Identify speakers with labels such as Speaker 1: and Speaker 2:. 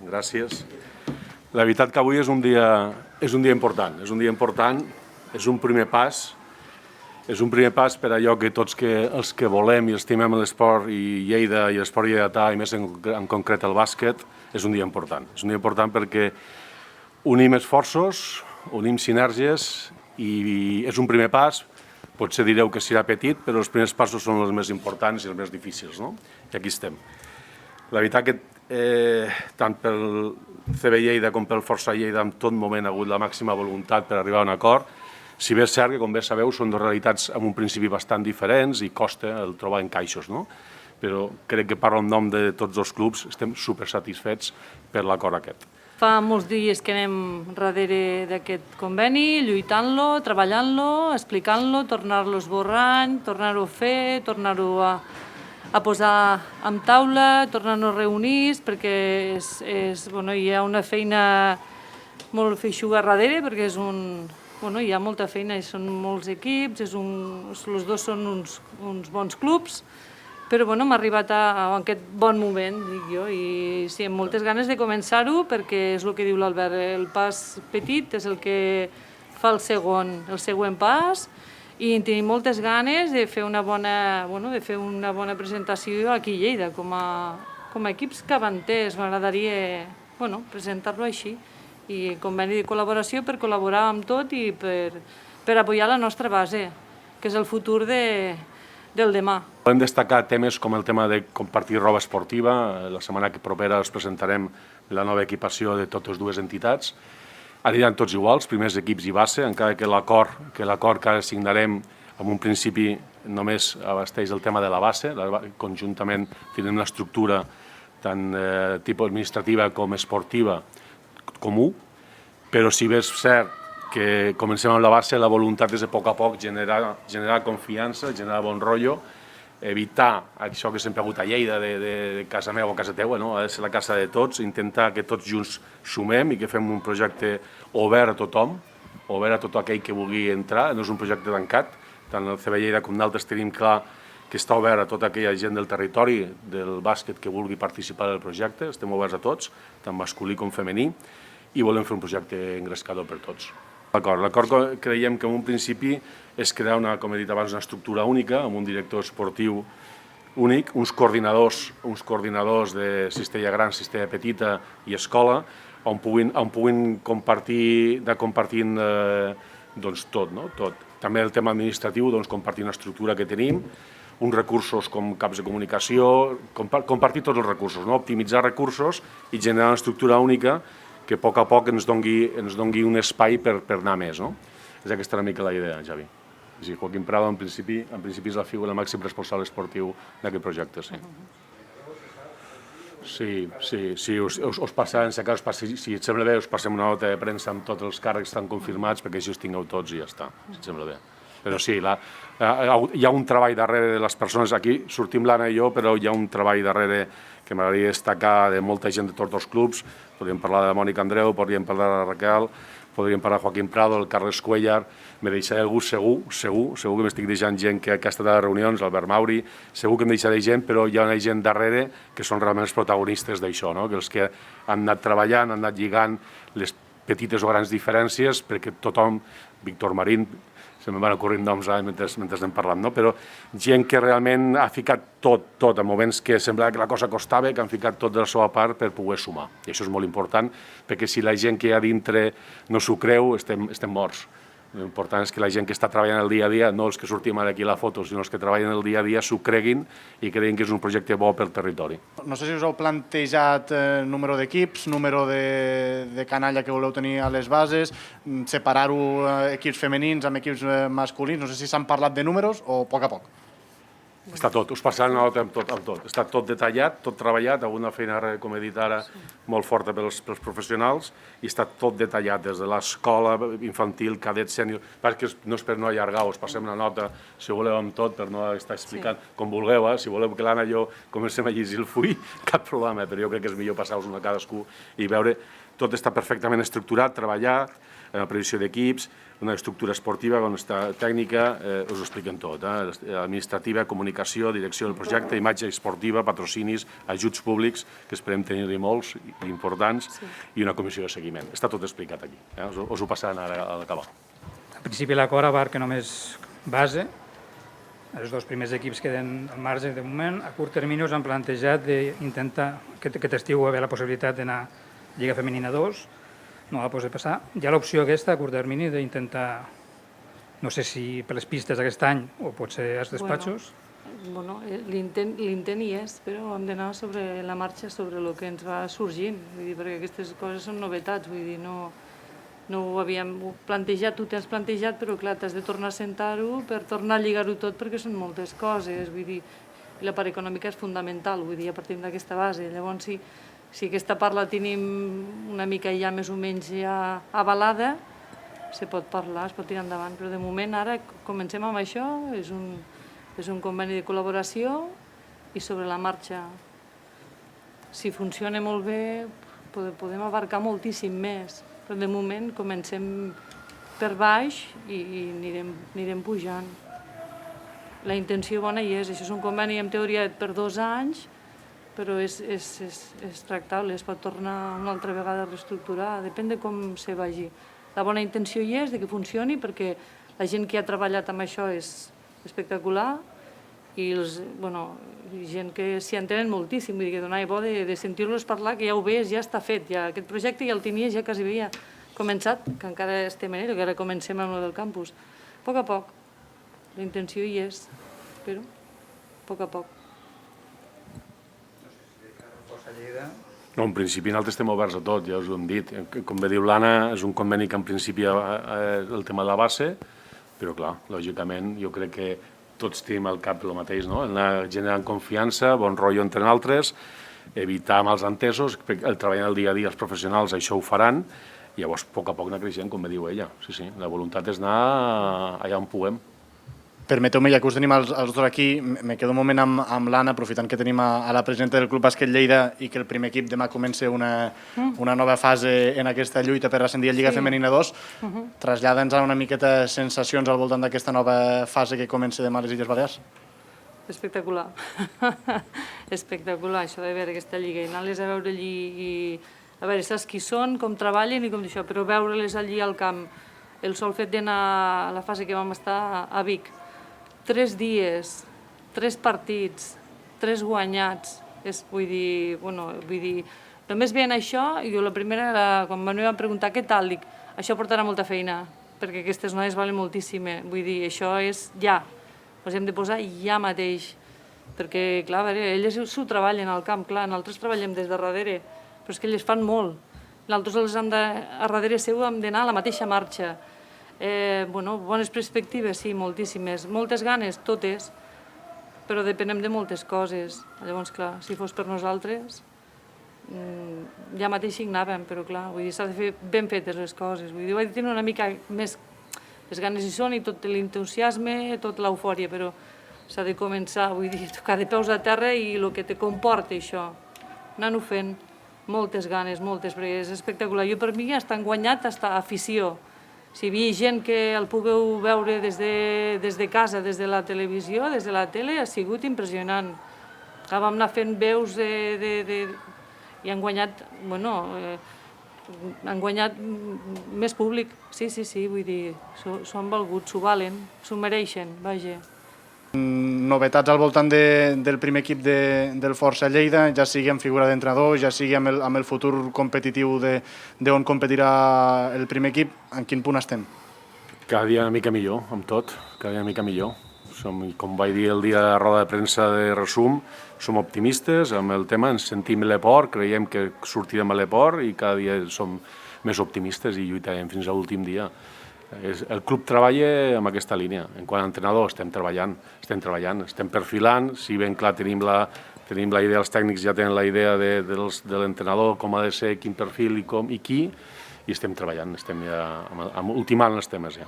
Speaker 1: gràcies. La veritat que avui és un dia important, és un primer pas, per allò que tots els que volem i estimem l'esport i Lleida i l'esport lleidatà, i més en concret el bàsquet, és un dia important. És un dia important perquè unim esforços, unim sinergies i és un primer pas. Potser direu que serà petit, però els primers passos són els més importants i els més difícils, no? I aquí estem. La veritat que tant pel CB Lleida com pel Força Lleida en tot moment ha hagut la màxima voluntat per arribar a un acord, si bé és cert que, com bé sabeu, són dues realitats amb un principi bastant diferents i costa el trobar encaixos, no? Però crec que parlo en nom de tots els clubs, estem supersatisfets per l'acord aquest.
Speaker 2: Fa molts dies que anem darrere d'aquest conveni, lluitant-lo, treballant-lo, explicant-lo, tornar-lo esborrant, tornar-ho a fer, tornar-ho a posar en taula, tornar-nos reunits, perquè hi ha una feina molt feixuga darrere, perquè hi ha molta feina, són molts equips, els dos són uns bons clubs, però hem arribat a aquest bon moment, dic jo, i sí, amb moltes ganes de començar-ho, perquè és el que diu l'Albert, el pas petit és el que fa el següent pas, i tenim moltes ganes de fer una bona presentació aquí a Lleida, com a equips capdavanters. M'agradaria presentar-lo així, i conveni de col·laboració per col·laborar amb tot i per apoyar la nostra base, que és el futur del demà.
Speaker 1: Volem destacar temes com el tema de compartir roba esportiva. La setmana propera us presentarem la nova equipació de totes dues entitats. Aniran tots iguals, primers equips i base, encara que l'acord que ara signarem en un principi només abasteix el tema de la base. Conjuntament tindrem l'estructura tant tipus administrativa com esportiva comú, però si bé és cert que comencem amb la base, la voluntat és a poc generar confiança, generar bon rotllo, evitar això que sempre ha hagut a Lleida, de casa meva o casa teua, ha de ser la casa de tots, intentar que tots junts sumem i que fem un projecte obert a tothom, obert a tot aquell que vulgui entrar, no és un projecte tancat, tant el CB Lleida com d'altres tenim clar que està obert a tota aquella gent del territori del bàsquet que vulgui participar del projecte, estem oberts a tots, tant masculí com femení, i volem fer un projecte engrescador per tots. L'acord creiem que en un principi és crear, com he dit abans, una estructura única, amb un director esportiu únic, uns coordinadors de cistella gran, cistella petita i escola, on puguin compartir tot. També el tema administratiu, compartir una estructura que tenim, uns recursos com caps de comunicació, compartir tots els recursos, optimitzar recursos i generar una estructura única que a poc ens doni un espai per anar més. És aquesta una mica la idea, Javi. Joaquim Prado, en principi, és la figura màxim responsable esportiu d'aquest projecte, sí. Sí, us passarem, si et sembla bé, us passem una nota de premsa amb tots els càrrecs que estan confirmats, perquè així us tingueu tots i ja està, si et sembla bé. Però sí, hi ha un treball darrere de les persones, aquí sortim l'Anna i jo, però hi ha un treball darrere que m'agradaria destacar de molta gent de tots els clubs. Podríem parlar de la Mònica Andreu, podríem parlar de la Raquel, podríem parlar de Joaquim Prado, el Carles Cuellar, me deixaré algú segur que m'estic deixant gent que ha estat a les reunions, l'Albert Mauri, segur que em deixaré gent, però hi ha una gent darrere que són realment els protagonistes d'això, que els que han anat treballant, han anat lligant les petites o grans diferències perquè tothom, Víctor Marín, se me'n van ocorrint noms mentre anem parlant, però gent que realment ha ficat tot, en moments que semblava que la cosa costava, que han ficat tot de la seva part per poder sumar. I això és molt important, perquè si la gent que hi ha dintre no s'ho creu, estem morts. L'important és que la gent que està treballant el dia a dia, no els que sortim ara aquí a la foto, sinó els que treballen el dia a dia, s'ho creguin i creguin que és un projecte bo pel territori.
Speaker 3: No sé si us heu plantejat número d'equips, número de canalla que voleu tenir a les bases, separar-ho equips femenins amb equips masculins, no sé si s'han parlat de números o a poc.
Speaker 1: Està tot, us passaran una nota amb tot. Està tot detallat, tot treballat, amb una feina, com he dit ara, molt forta pels professionals, i està tot detallat des de l'escola infantil, cadet, sènior, perquè no és per no allargar, us passem una nota, si voleu amb tot, per no estar explicant com vulgueu, si voleu que l'Anna i jo comencem a llegir el full, cap problema, però jo crec que és millor passar-vos una a cadascú i veure, tot està perfectament estructurat, treballat, una previsió d'equips, una estructura esportiva, una tècnica, us ho expliquen tot, administrativa, comunicació, direcció del projecte, imatge esportiva, patrocinis, ajuts públics, que esperem tenir-hi molts i importants, i una comissió de seguiment. Està tot explicat aquí, us ho passaran ara a l'acabar.
Speaker 4: En principi l'acord abarca només base. Els dos primers equips queden al marge de moment. A curt termini us han plantejat d'intentar que aquest estiu hi haver la possibilitat d'anar a Lliga Femenina 2. No va poder passar. Hi ha l'opció aquesta, a curt termini, d'intentar, no sé si per les pistes aquest any o potser als despatxos.
Speaker 2: Bueno, l'intent hi és, però hem d'anar sobre la marxa, sobre el que ens va sorgint, vull dir, perquè aquestes coses són novetats, vull dir, no ho havíem plantejat, tu t'has plantejat, però clar, t'has de tornar a sentar-ho per tornar a lligar-ho tot, perquè són moltes coses, vull dir, i la part econòmica és fundamental, vull dir, a partir d'aquesta base. Llavors, si aquesta part la tenim una mica ja més o menys ja avalada, se pot parlar, es pot tirar endavant, però de moment ara comencem amb això, és un conveni de col·laboració i sobre la marxa, si funciona molt bé, podem abarcar moltíssim més. Però de moment comencem per baix i anirem pujant. La intenció bona hi és. Això és un conveni en teoria per 2 anys, però és tractable, es pot tornar una altra vegada a reestructurar, depèn de com se vagi. La bona intenció hi és, de que funcioni, perquè la gent que ha treballat amb això és espectacular i gent que s'hi entenen moltíssim, vull dir que donava bo de sentir-los parlar, que ja ho veies, ja està fet, ja aquest projecte ja el tenies, ja quasi havia començat, que encara estem en ell, que ara comencem amb el del campus. A poc a poc, la intenció hi és, però a poc a poc.
Speaker 1: No, en principi nosaltres estem oberts a tot, ja us ho hem dit. Com bé diu l'Anna, és un conveni que en principi el tema de la base, però clar, lògicament jo crec que tots tenim al cap el mateix, no? Anar generant confiança, bon rotllo entre nosaltres, evitar mals entesos, el treballar el dia a dia els professionals això ho faran, i llavors a poc anar creixent, com bé diu ella. Sí, la voluntat és anar allà on puguem.
Speaker 3: Permeteu-me, ja que us tenim els dos aquí, me quedo un moment amb l'Anna, aprofitant que tenim a la presidenta del Club Bàsquet Lleida i que el primer equip demà comença una nova fase en aquesta lluita per ascendir a Lliga Femenina 2. Trasllada'ns una miqueta sensacions al voltant d'aquesta nova fase que comença demà a les Illes Balears.
Speaker 2: Espectacular. Espectacular, això de veure aquesta lliga i anar-les a veure allí i a veure, saps qui són, com treballen i com d'això, però veure-les allí al camp, el sol fet d'anar a la fase que vam estar a Vic, 3 dies, 3 partits, 3 guanyats, vull dir, només veient això, jo la primera era, quan me van preguntar què tal, dic, això portarà molta feina, perquè aquestes noies valen moltíssim, vull dir, això és ja, ens hem de posar ja mateix, perquè, clar, a veure, elles s'ho treballen al camp, clar, nosaltres treballem des de darrere, però és que elles fan molt, nosaltres a darrere seu hem d'anar a la mateixa marxa. Bones perspectives, sí, moltíssimes. Moltes ganes, totes, però depenem de moltes coses. Llavors, clar, si fos per nosaltres, ja mateix hi anàvem, però clar, vull dir, s'ha de fer ben fetes les coses. Vull dir, ho he de tenir una mica més, les ganes hi són i tot l'entusiasme, tota l'eufòria, però s'ha de començar, vull dir, tocar de peus a terra i el que te comporta això. Anant-ho fent, moltes ganes, moltes, perquè és espectacular. Jo per mi ja estan guanyat aquesta afició. Si hi havia gent que el pugueu veure des de casa, des de la televisió, des de la tele, ha sigut impressionant. Vam anar fent veus i han guanyat, han guanyat més públic. Sí, vull dir, s'ho han valgut, s'ho valen, s'ho mereixen, vaja.
Speaker 3: Novetats al voltant del primer equip del Força Lleida, ja sigui amb figura d'entrenador, ja sigui amb el futur competitiu d'on competirà el primer equip, en quin punt estem?
Speaker 1: Cada dia una mica millor, amb tot, cada dia una mica millor. Com vaig dir el dia de la roda de premsa de resum, som optimistes amb el tema, ens sentim a l'eport, creiem que sortirem a l'eport i cada dia som més optimistes i lluitarem fins a l'últim dia. El club treballa amb aquesta línia. En quant a entrenador, estem treballant, estem perfilant, si ben clar tenim la idea, els tècnics ja tenen la idea de l'entrenador, com ha de ser, quin perfil i qui, i estem treballant, estem ja ultimant els temes ja.